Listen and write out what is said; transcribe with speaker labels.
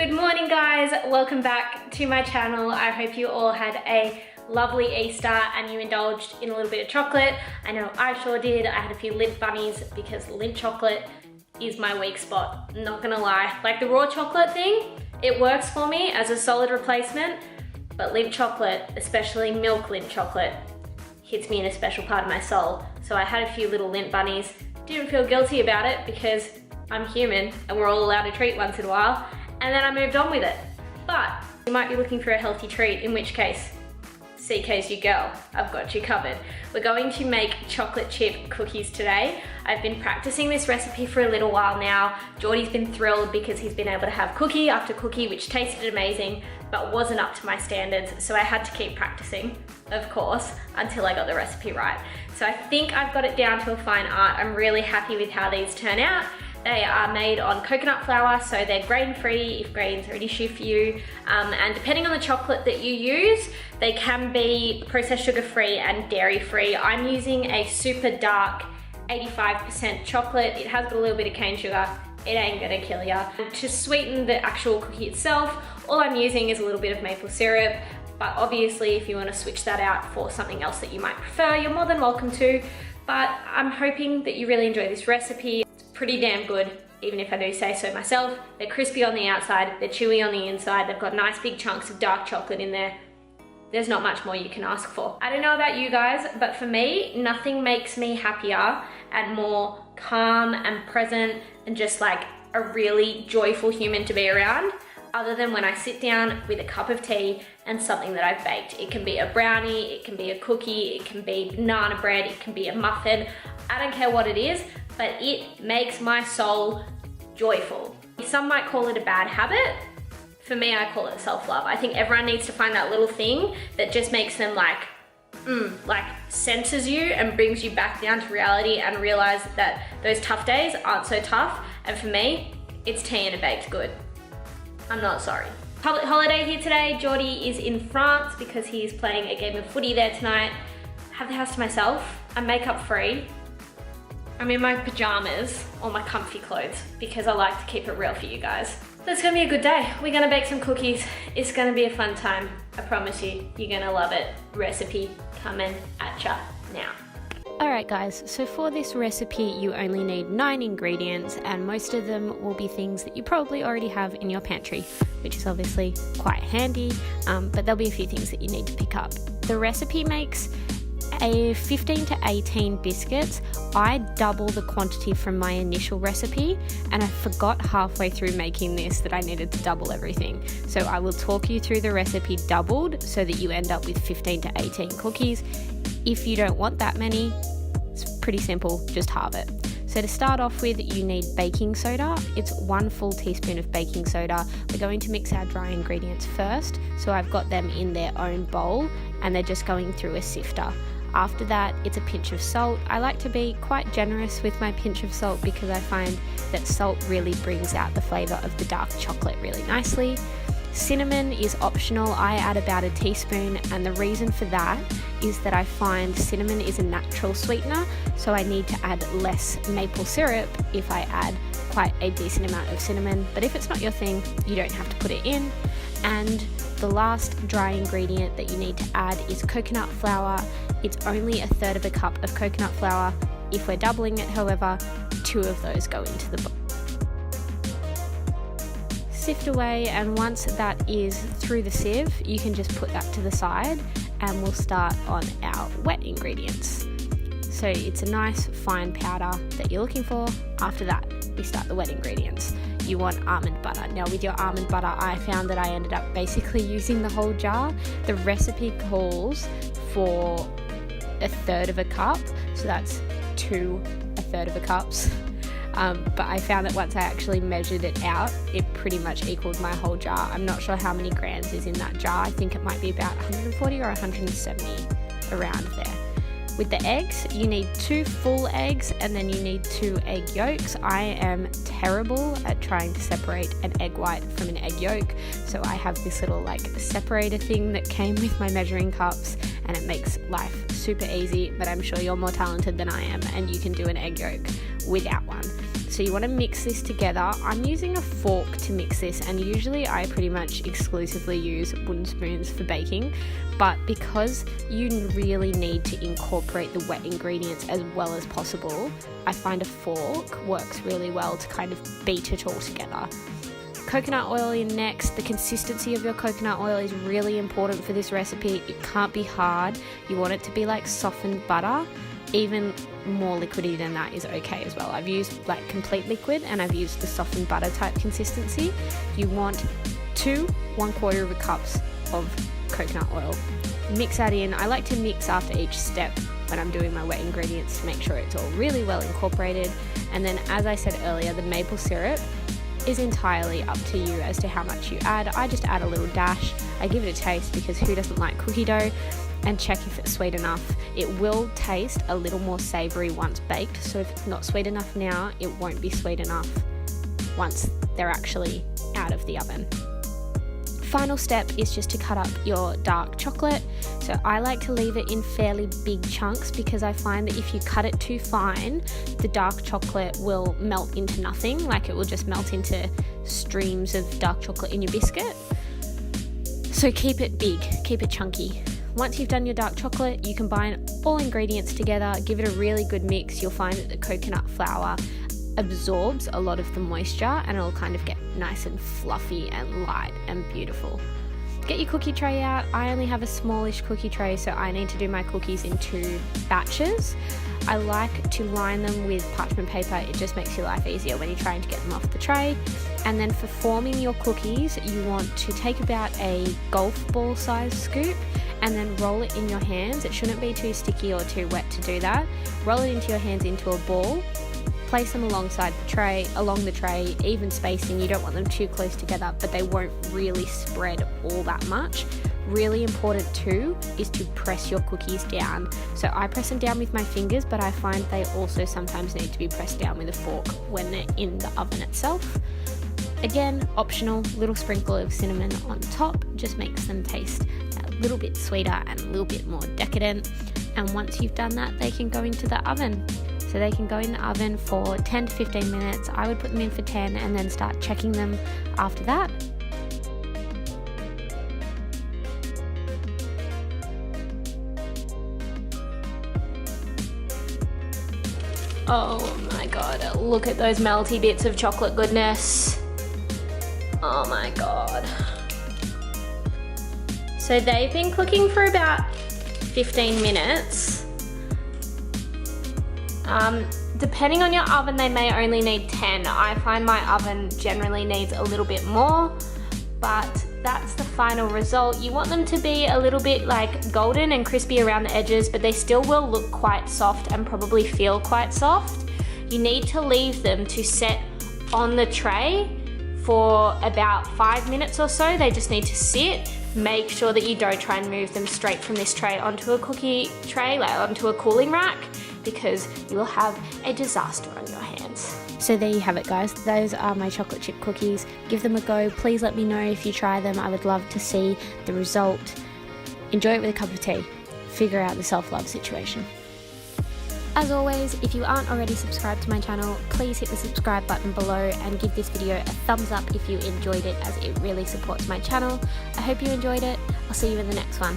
Speaker 1: Good morning guys, welcome back to my channel. I hope you all had a lovely Easter and you indulged in a little bit of chocolate. I know I sure did. I had a few Lindt bunnies because Lindt chocolate is my weak spot, not gonna lie. Like the raw chocolate thing, it works for me as a solid replacement, but Lindt chocolate, especially milk Lindt chocolate, hits me in a special part of my soul. So I had a few little Lindt bunnies, didn't feel guilty about it because I'm human and we're all allowed to treat once in a while. And then I moved on with it. But you might be looking for a healthy treat, in which case, CK's your girl. I've got you covered. We're going to make chocolate chip cookies today. I've been practicing this recipe for a little while now. Geordie's been thrilled because he's been able to have cookie after cookie, which tasted amazing, but wasn't up to my standards. So I had to keep practicing, of course, until I got the recipe right. So I think I've got it down to a fine art. I'm really happy with how these turn out. They are made on coconut flour, so they're grain-free if grains are an issue for you. And depending on the chocolate that you use, they can be processed sugar-free and dairy-free. I'm using a super dark 85% chocolate. It has got a little bit of cane sugar. It ain't gonna kill ya. To sweeten the actual cookie itself, all I'm using is a little bit of maple syrup. But obviously, if you wanna switch that out for something else that you might prefer, you're more than welcome to. But I'm hoping that you really enjoy this recipe. Pretty damn good, even if I do say so myself. They're crispy on the outside, they're chewy on the inside, they've got nice big chunks of dark chocolate in there. There's not much more you can ask for. I don't know about you guys, but for me, nothing makes me happier and more calm and present and just like a really joyful human to be around, other than when I sit down with a cup of tea and something that I've baked. It can be a brownie, it can be a cookie, it can be banana bread, it can be a muffin. I don't care what it is, but it makes my soul joyful. Some might call it a bad habit. For me, I call it self-love. I think everyone needs to find that little thing that just makes them like centers you and brings you back down to reality and realize that those tough days aren't so tough. And for me, it's tea and a baked good. I'm not sorry. Public holiday here today. Geordie is in France because he's playing a game of footy there tonight. I have the house to myself. I'm makeup free. I'm in my pajamas or my comfy clothes because I like to keep it real for you guys. So it's gonna be a good day. We're gonna bake some cookies. It's gonna be a fun time. I promise you, you're gonna love it. Recipe coming at ya now.
Speaker 2: Alright guys, so for this recipe you only need 9 ingredients and most of them will be things that you probably already have in your pantry, which is obviously quite handy, but there'll be a few things that you need to pick up. The recipe makes a 15 to 18 biscuits. I double the quantity from my initial recipe and I forgot halfway through making this that I needed to double everything. So I will talk you through the recipe doubled so that you end up with 15 to 18 cookies. If you don't want that many, it's pretty simple, just halve it. So to start off with, you need baking soda. It's 1 full teaspoon of baking soda. We're going to mix our dry ingredients first. So I've got them in their own bowl and they're just going through a sifter. After that, it's a pinch of salt. I like to be quite generous with my pinch of salt because I find that salt really brings out the flavour of the dark chocolate really nicely. Cinnamon is optional. I add about a teaspoon, and the reason for that is that I find cinnamon is a natural sweetener, so I need to add less maple syrup if I add quite a decent amount of cinnamon. But if it's not your thing, you don't have to put it in. And the last dry ingredient that you need to add is coconut flour. It's only 1/3 cup of coconut flour. If we're doubling it, however, 2 of those go into the bowl. Sift away, and once that is through the sieve, you can just put that to the side and we'll start on our wet ingredients. So it's a nice fine powder that you're looking for. After that, we start the wet ingredients. You want almond butter. Now with your almond butter, I found that I ended up basically using the whole jar. The recipe calls for 1/3 cup, so that's 2 1/3 cups. But I found that once I actually measured it out, it pretty much equaled my whole jar. I'm not sure how many grams is in that jar. I think it might be about 140 or 170, around there. With the eggs, you need 2 full eggs and then you need 2 egg yolks. I am terrible at trying to separate an egg white from an egg yolk, so I have this little like separator thing that came with my measuring cups and it makes life super easy, but I'm sure you're more talented than I am and you can do an egg yolk without one. So So you want to mix this together. I'm using a fork to mix this, and usually I pretty much exclusively use wooden spoons for baking, but because you really need to incorporate the wet ingredients as well as possible, I find a fork works really well to kind of beat it all together. Coconut oil in next. The consistency of your coconut oil is really important for this recipe. It can't be hard. You want it to be like softened butter. Even more liquidy than that is okay as well. I've used like complete liquid and I've used the softened butter type consistency. You want 2 1/4 cups of coconut oil. Mix that in. I like to mix after each step when I'm doing my wet ingredients to make sure it's all really well incorporated. And then, as I said earlier, the maple syrup is entirely up to you as to how much you add. I just add a little dash. I give it a taste because who doesn't like cookie dough, and check if it's sweet enough. It will taste a little more savory once baked, so if it's not sweet enough now, it won't be sweet enough once they're actually out of the oven. Final step is just to cut up your dark chocolate. So I like to leave it in fairly big chunks because I find that if you cut it too fine, the dark chocolate will melt into nothing. Like it will just melt into streams of dark chocolate in your biscuit. So keep it big, keep it chunky. Once you've done your dark chocolate, you combine all ingredients together, give it a really good mix. You'll find that the coconut flour absorbs a lot of the moisture and it'll kind of get nice and fluffy and light and beautiful. Get your cookie tray out. I only have a smallish cookie tray, so I need to do my cookies in 2 batches. I like to line them with parchment paper. It just makes your life easier when you're trying to get them off the tray. And then for forming your cookies, you want to take about a golf ball size scoop and then roll it in your hands. It shouldn't be too sticky or too wet to do that. Roll it into your hands into a ball. Place them along the tray, even spacing. You don't want them too close together, but they won't really spread all that much. Really important too is to press your cookies down. So I press them down with my fingers, but I find they also sometimes need to be pressed down with a fork when they're in the oven itself. Again, optional, little sprinkle of cinnamon on top just makes them taste a little bit sweeter and a little bit more decadent. And once you've done that, they can go into the oven. So they can go in the oven for 10 to 15 minutes. I would put them in for 10 and then start checking them after that.
Speaker 1: Oh my god, look at those melty bits of chocolate goodness. Oh my god. So they've been cooking for about 15 minutes. Depending on your oven, they may only need 10. I find my oven generally needs a little bit more, but that's the final result. You want them to be a little bit like golden and crispy around the edges, but they still will look quite soft and probably feel quite soft. You need to leave them to set on the tray for about 5 minutes or so. They just need to sit. Make sure that you don't try and move them straight from this tray onto a cookie tray, like onto a cooling rack, because you will have a disaster on your hands.
Speaker 2: So there you have it, guys. Those are my chocolate chip cookies. Give them a go. Please let me know if you try them. I would love to see the result. Enjoy it with a cup of tea. Figure out the self-love situation. As always, if you aren't already subscribed to my channel, please hit the subscribe button below and give this video a thumbs up if you enjoyed it, as it really supports my channel. I hope you enjoyed it. I'll see you in the next one.